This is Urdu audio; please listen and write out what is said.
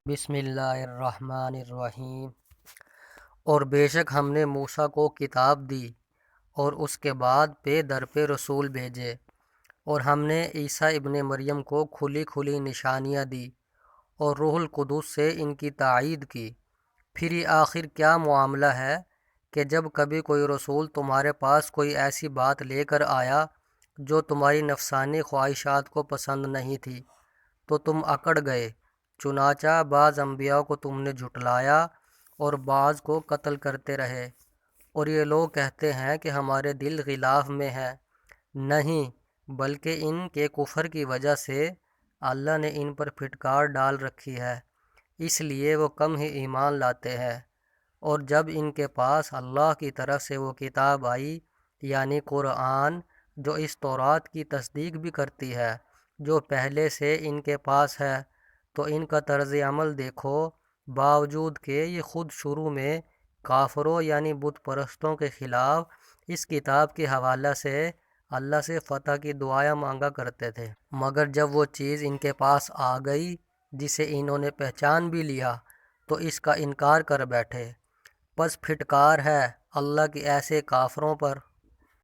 بسم اللہ الرحمن الرحیم۔ اور بے شک ہم نے موسیٰ کو کتاب دی اور اس کے بعد پہ در پہ رسول بھیجے، اور ہم نے عیسیٰ ابن مریم کو کھلی کھلی نشانیاں دی اور روح القدس سے ان کی تائید کی۔ پھر یہ آخر کیا معاملہ ہے کہ جب کبھی کوئی رسول تمہارے پاس کوئی ایسی بات لے کر آیا جو تمہاری نفسانی خواہشات کو پسند نہیں تھی تو تم اکڑ گئے، چنانچہ بعض انبیاء کو تم نے جھٹلایا اور بعض کو قتل کرتے رہے۔ اور یہ لوگ کہتے ہیں کہ ہمارے دل غلاف میں ہیں، نہیں بلکہ ان کے کفر کی وجہ سے اللہ نے ان پر پھٹکار ڈال رکھی ہے، اس لیے وہ کم ہی ایمان لاتے ہیں۔ اور جب ان کے پاس اللہ کی طرف سے وہ کتاب آئی یعنی قرآن، جو اس تورات کی تصدیق بھی کرتی ہے جو پہلے سے ان کے پاس ہے، تو ان کا طرز عمل دیکھو، باوجود کہ یہ خود شروع میں کافروں یعنی بت پرستوں کے خلاف اس کتاب کے حوالہ سے اللہ سے فتح کی دعائیں مانگا کرتے تھے، مگر جب وہ چیز ان کے پاس آ گئی جسے انہوں نے پہچان بھی لیا تو اس کا انکار کر بیٹھے۔ پس پھٹکار ہے اللہ کی ایسے کافروں پر